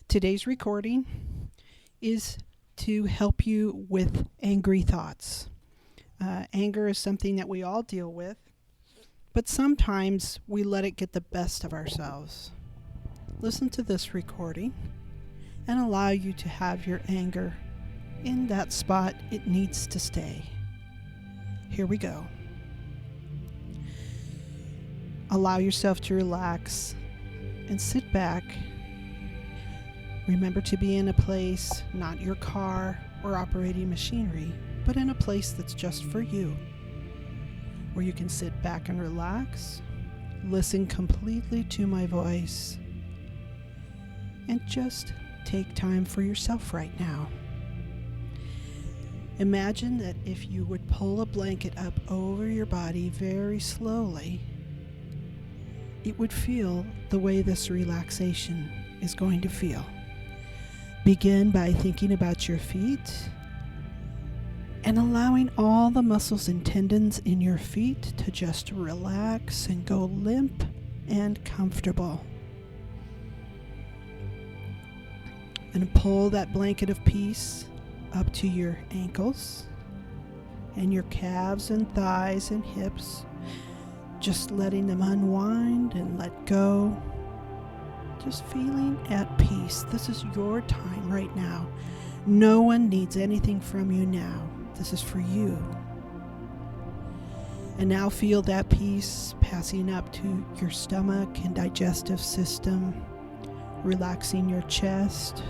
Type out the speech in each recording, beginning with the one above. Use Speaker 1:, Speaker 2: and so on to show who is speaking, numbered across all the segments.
Speaker 1: Today's recording is to help you with angry thoughts. Anger is something that we all deal with, but sometimes we let it get the best of ourselves. Listen to this recording and allow you to have your anger in that spot it needs to stay. Here we go. Allow yourself to relax and sit back. Remember to be in a place, not your car or operating machinery, but in a place that's just for you, where you can sit back and relax, listen completely to my voice, and just take time for yourself right now. Imagine that if you would pull a blanket up over your body very slowly, it would feel the way this relaxation is going to feel. Begin by thinking about your feet and allowing all the muscles and tendons in your feet to just relax and go limp and comfortable. And pull that blanket of peace up to your ankles and your calves and thighs and hips, just letting them unwind and let go. Just feeling at peace. This is your time right now. No one needs anything from you now. This is for you. And now feel that peace passing up to your stomach and digestive system, relaxing your chest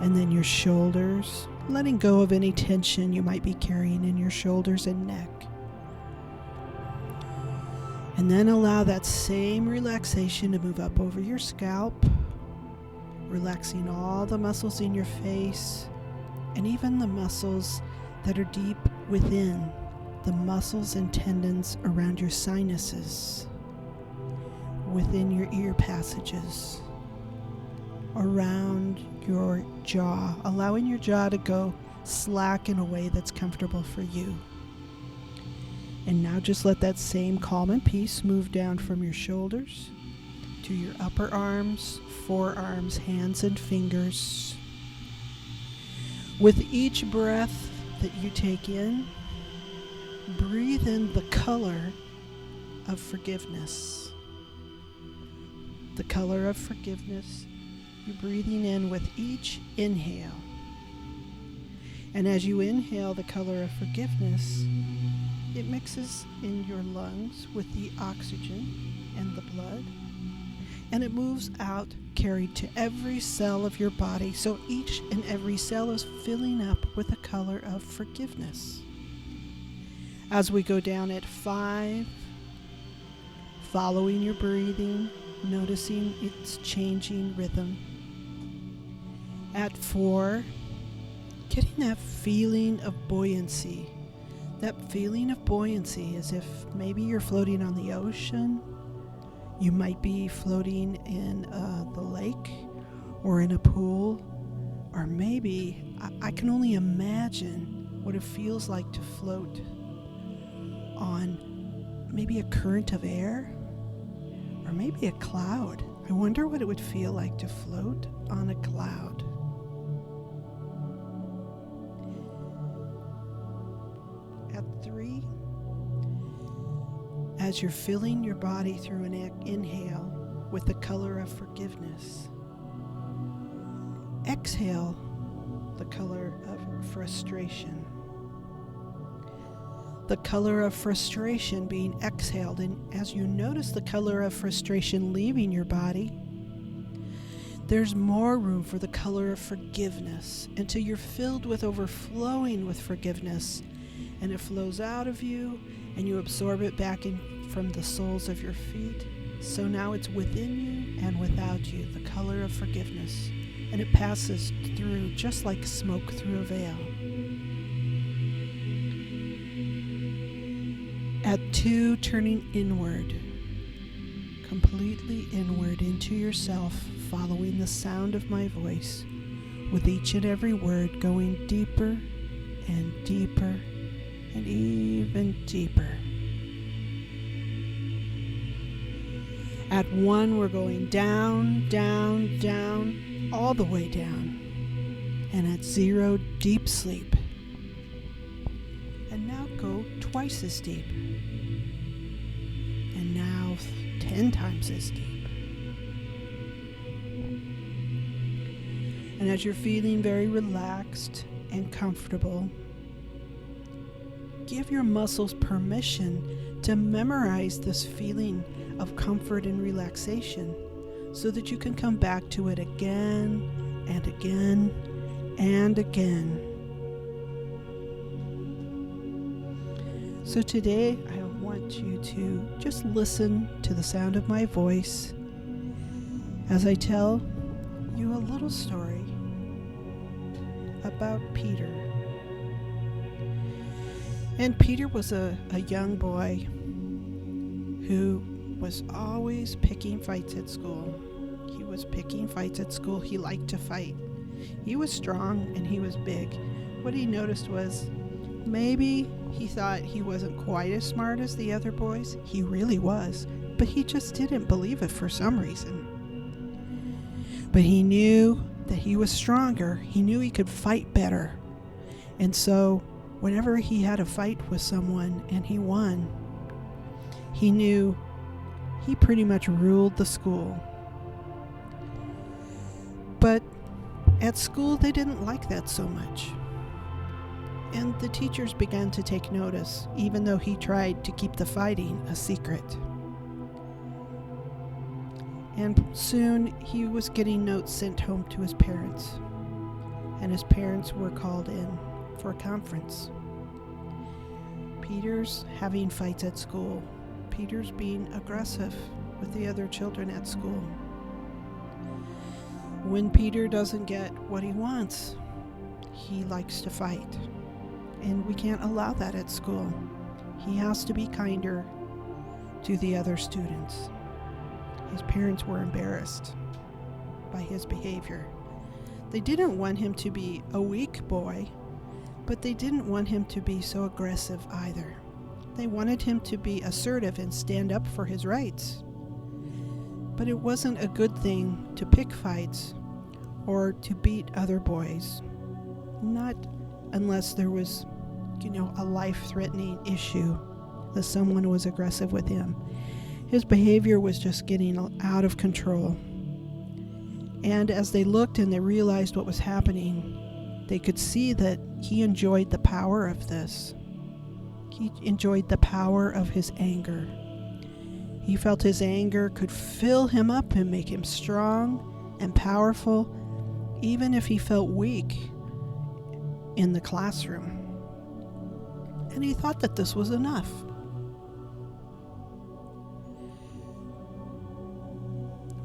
Speaker 1: and then your shoulders, letting go of any tension you might be carrying in your shoulders and neck. And then allow that same relaxation to move up over your scalp, relaxing all the muscles in your face and even the muscles that are deep within, the muscles and tendons around your sinuses, within your ear passages, around your jaw, allowing your jaw to go slack in a way that's comfortable for you. And now just let that same calm and peace move down from your shoulders to your upper arms, forearms, hands, and fingers. With each breath that you take in, breathe in the color of forgiveness. The color of forgiveness you're breathing in with each inhale. And as you inhale the color of forgiveness, it mixes in your lungs with the oxygen and the blood, and it moves out, carried to every cell of your body, so each and every cell is filling up with the color of forgiveness. As we go down at 5, following your breathing, noticing its changing rhythm. At 4, getting that feeling of buoyancy. That feeling of buoyancy, as if maybe you're floating on the ocean. You might be floating in the lake or in a pool, or maybe I can only imagine what it feels like to float on maybe a current of air or maybe a cloud. I wonder what it would feel like to float on a cloud. At 3, as you're filling your body through an inhale with the color of forgiveness, exhale the color of frustration. The color of frustration being exhaled, and as you notice the color of frustration leaving your body, there's more room for the color of forgiveness until you're filled with overflowing with forgiveness. And it flows out of you, and you absorb it back in from the soles of your feet. So now it's within you and without you, the color of forgiveness. And it passes through just like smoke through a veil. At 2, turning inward, completely inward into yourself, following the sound of my voice, with each and every word going deeper and deeper and even deeper. At 1, we're going down, down, down, all the way down. And at 0, deep sleep. And now go twice as deep. And now 10 times as deep. And as you're feeling very relaxed and comfortable, give your muscles permission to memorize this feeling of comfort and relaxation so that you can come back to it again and again and again. So today I want you to just listen to the sound of my voice as I tell you a little story about Peter. And Peter was a young boy who was always picking fights at school. He was picking fights at school. He liked to fight. He was strong and he was big. What he noticed was maybe he thought he wasn't quite as smart as the other boys. He really was, but he just didn't believe it for some reason. But he knew that he was stronger. He knew he could fight better. And so whenever he had a fight with someone and he won, he knew he pretty much ruled the school. But at school, they didn't like that so much. And the teachers began to take notice, even though he tried to keep the fighting a secret. And soon he was getting notes sent home to his parents. And his parents were called in for a conference. Peter's having fights at school. Peter's being aggressive with the other children at school. When Peter doesn't get what he wants, he likes to fight. And we can't allow that at school. He has to be kinder to the other students. His parents were embarrassed by his behavior. They didn't want him to be a weak boy, but they didn't want him to be so aggressive either. They wanted him to be assertive and stand up for his rights. But it wasn't a good thing to pick fights or to beat other boys. Not unless there was, a life-threatening issue that someone was aggressive with him. His behavior was just getting out of control. And as they looked and they realized what was happening, they could see that he enjoyed the power of this. He enjoyed the power of his anger. He felt his anger could fill him up and make him strong and powerful, even if he felt weak in the classroom. And he thought that this was enough.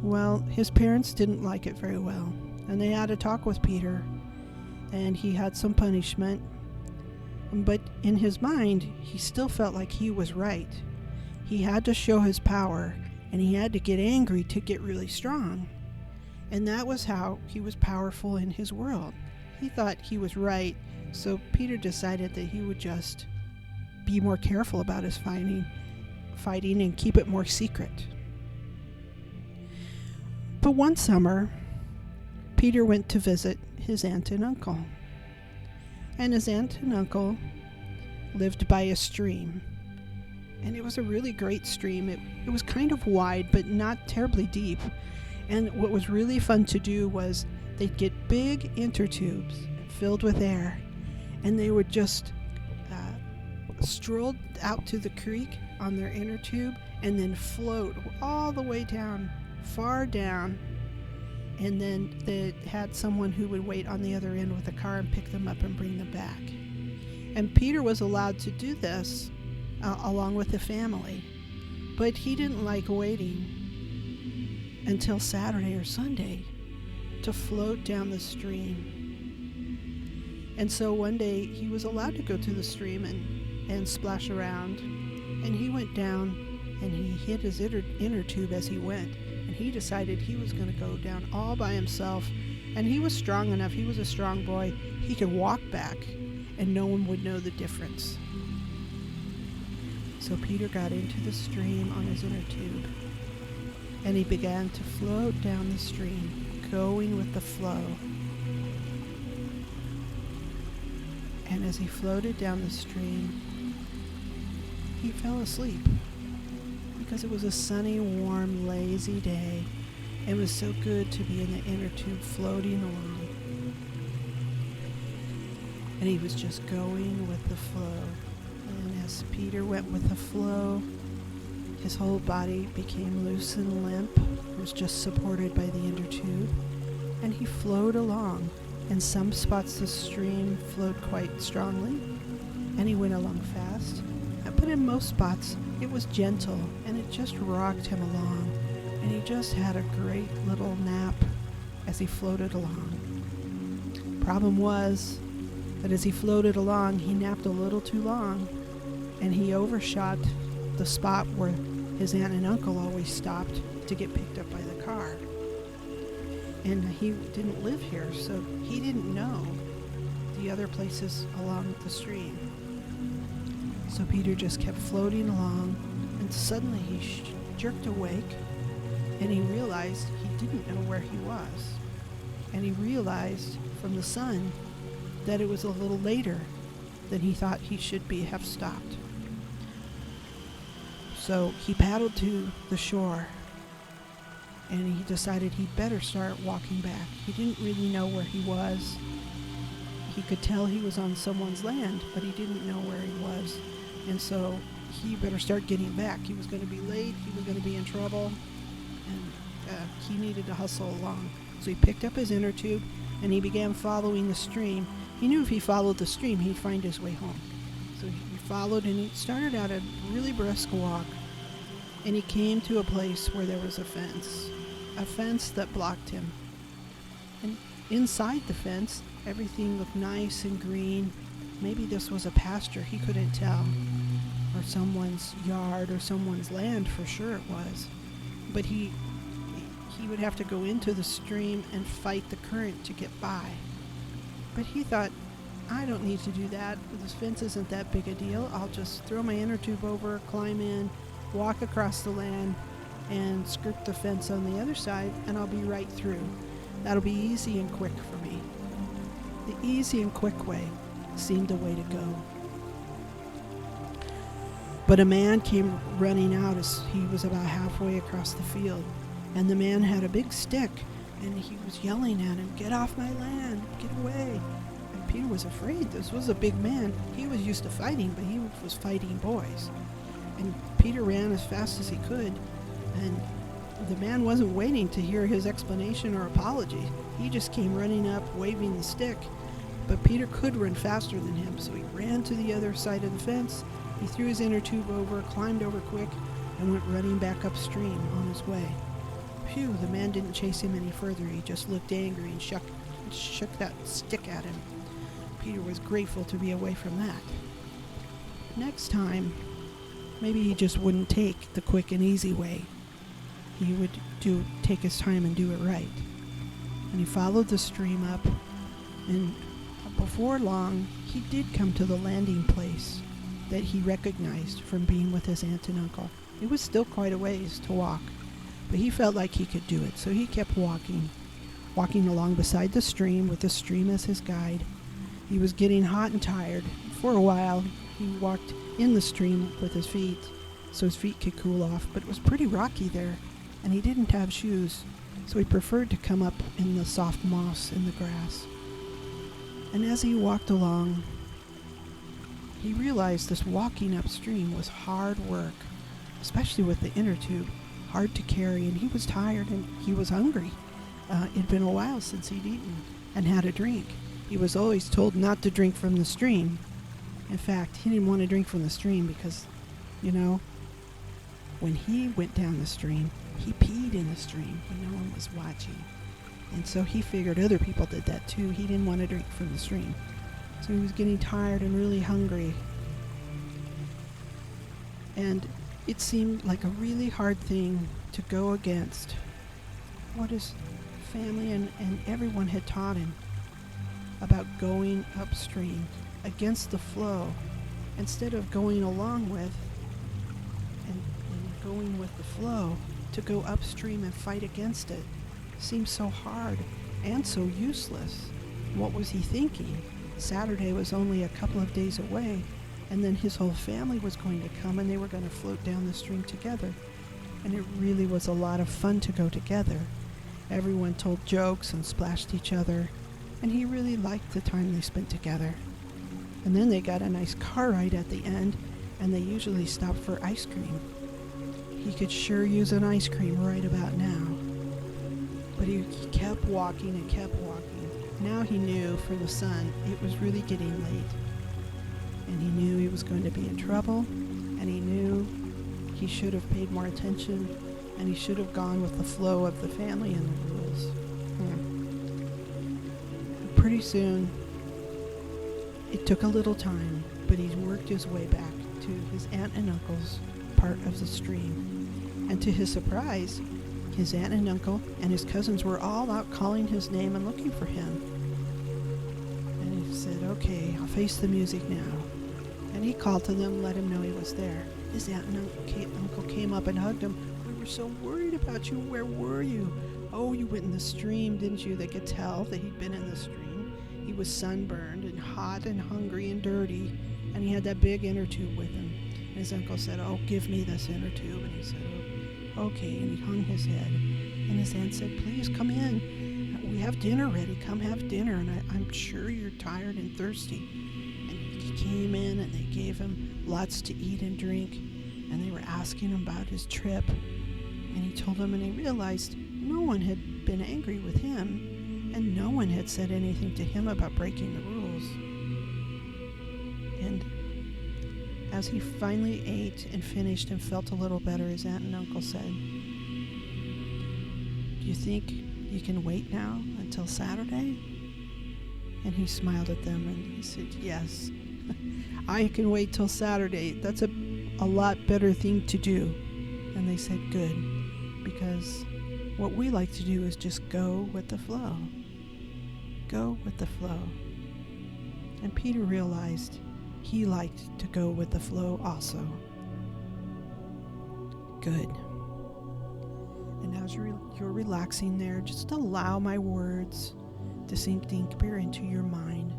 Speaker 1: Well, his parents didn't like it very well, and they had a talk with Peter, and he had some punishment. But in his mind, he still felt like he was right. He had to show his power, and he had to get angry to get really strong. And that was how he was powerful in his world. He thought he was right, so Peter decided that he would just be more careful about his fighting and keep it more secret. But one summer, Peter went to visit his aunt and uncle. And his aunt and uncle lived by a stream. And it was a really great stream. It was kind of wide, but not terribly deep. And what was really fun to do was they'd get big inner tubes filled with air, and they would just stroll out to the creek on their inner tube and then float all the way down, far down. And then they had someone who would wait on the other end with a car and pick them up and bring them back. And Peter was allowed to do this along with the family. But he didn't like waiting until Saturday or Sunday to float down the stream. And so one day he was allowed to go to the stream and splash around. And he went down and he hit his inner tube as he went. And he decided he was going to go down all by himself. And he was strong enough. He was a strong boy. He could walk back and no one would know the difference. So Peter got into the stream on his inner tube. And he began to float down the stream going with the flow. And as he floated down the stream, he fell asleep because it was a sunny, warm, lazy day. It was so good to be in the inner tube floating along. And he was just going with the flow. And as Peter went with the flow, his whole body became loose and limp. It was just supported by the inner tube. And he flowed along. In some spots the stream flowed quite strongly, and he went along fast. But in most spots it was gentle, and it just rocked him along. And he just had a great little nap as he floated along. Problem was that as he floated along, he napped a little too long, and he overshot the spot where his aunt and uncle always stopped to get picked up by the car. And he didn't live here, so he didn't know the other places along the stream. So Peter just kept floating along, and suddenly he jerked awake, and he realized he didn't know where he was. And he realized from the sun that it was a little later than he thought he should have stopped. So he paddled to the shore, and he decided he'd better start walking back. He didn't really know where he was. He could tell he was on someone's land, but he didn't know where he was. And so he better start getting back. He was going to be late, he was going to be in trouble, and he needed to hustle along. So he picked up his inner tube, and he began following the stream. He knew if he followed the stream, he'd find his way home. So he followed, and he started out a really brisk walk, and he came to a place where there was a fence that blocked him. And inside the fence, everything looked nice and green. Maybe this was a pasture, he couldn't tell, or someone's yard or someone's land, for sure it was. But he would have to go into the stream and fight the current to get by. But he thought, I don't need to do that. This fence isn't that big a deal. I'll just throw my inner tube over, climb in, walk across the land, and skirt the fence on the other side, and I'll be right through. That'll be easy and quick for me. The easy and quick way seemed the way to go. But a man came running out as he was about halfway across the field, and the man had a big stick, and he was yelling at him, "Get off my land, get away." And Peter was afraid. This was a big man. He was used to fighting, but he was fighting boys. And Peter ran as fast as he could, and the man wasn't waiting to hear his explanation or apology. He just came running up, waving the stick. But Peter could run faster than him, so he ran to the other side of the fence. He threw his inner tube over, climbed over quick, and went running back upstream on his way. Phew, the man didn't chase him any further. He just looked angry and shook that stick at him. Peter was grateful to be away from that. Next time, maybe he just wouldn't take the quick and easy way. He would take his time and do it right. And he followed the stream up, and before long, he did come to the landing place that he recognized from being with his aunt and uncle. It was still quite a ways to walk, but he felt like he could do it, so he kept walking along beside the stream with the stream as his guide. He was getting hot and tired. For a while, he walked in the stream with his feet so his feet could cool off, but it was pretty rocky there, and he didn't have shoes, so he preferred to come up in the soft moss in the grass. And as he walked along, he realized this walking upstream was hard work, especially with the inner tube, hard to carry, and he was tired and he was hungry. It'd been a while since he'd eaten and had a drink. He was always told not to drink from the stream. In fact, he didn't want to drink from the stream because, when he went down the stream, he peed in the stream when no one was watching. And so he figured other people did that too. He didn't want to drink from the stream. So he was getting tired and really hungry. And it seemed like a really hard thing to go against what his family and everyone had taught him about going upstream, against the flow, instead of going along with and going with the flow, to go upstream and fight against it. seemed so hard and so useless. What was he thinking? Saturday was only a couple of days away, and then his whole family was going to come and they were going to float down the stream together. And it really was a lot of fun to go together. Everyone told jokes and splashed each other, and he really liked the time they spent together. And then they got a nice car ride at the end, and they usually stopped for ice cream. He could sure use an ice cream right about now. But he kept walking and kept walking. Now he knew for the sun it was really getting late. And he knew he was going to be in trouble, and he knew he should have paid more attention, and he should have gone with the flow of the family and the rules. Pretty soon, it took a little time, but he worked his way back to his aunt and uncle's part of the stream. And to his surprise, his aunt and uncle and his cousins were all out calling his name and looking for him. And he said, "Okay, I'll face the music now." And he called to them, let him know he was there. His aunt and uncle came up and hugged him. "We were so worried about you. Where were you?" "Oh, you went in the stream, didn't you?" They could tell that he'd been in the stream. He was sunburned and hot and hungry and dirty, and he had that big inner tube with him. And his uncle said, "Oh, give me this inner tube." And he said, "Oh, okay." And he hung his head. And his aunt said, "Please come in. We have dinner ready. Come have dinner. And I'm sure you're tired and thirsty." And he came in and they gave him lots to eat and drink. And they were asking him about his trip. And he told them, and he realized no one had been angry with him. And no one had said anything to him about breaking the rules. And as he finally ate and finished and felt a little better, his aunt and uncle said, "Do you think you can wait now until Saturday?" And he smiled at them and he said, "Yes, I can wait till Saturday. That's a lot better thing to do." And they said, "Good, because what we like to do is just go with the flow. Go with the flow." And Peter realized he liked to go with the flow also. Good. And as you're relaxing there, just allow my words to sink deeper into your mind.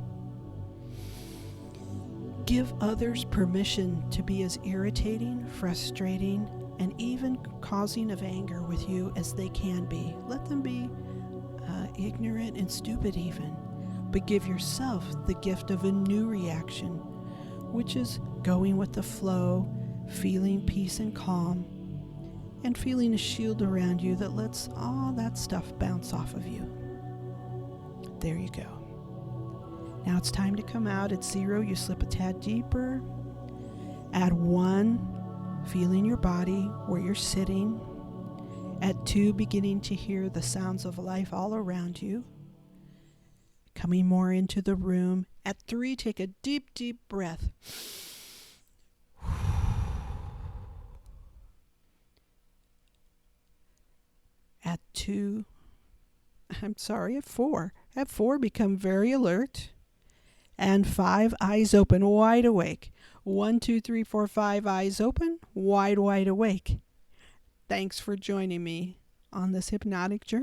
Speaker 1: Give others permission to be as irritating, frustrating, and even causing of anger with you as they can be. Let them be ignorant and stupid even. But give yourself the gift of a new reaction, which is going with the flow, feeling peace and calm, and feeling a shield around you that lets all that stuff bounce off of you. There you go. Now it's time to come out. At 0, you slip a tad deeper. At 1, feeling your body where you're sitting. At 2, beginning to hear the sounds of life all around you, coming more into the room. At 3, take a deep, deep breath. At 4. At 4, become very alert. And 5, eyes open, wide awake. 1, 2, 3, 4, 5, eyes open, wide, wide awake. Thanks for joining me on this hypnotic journey.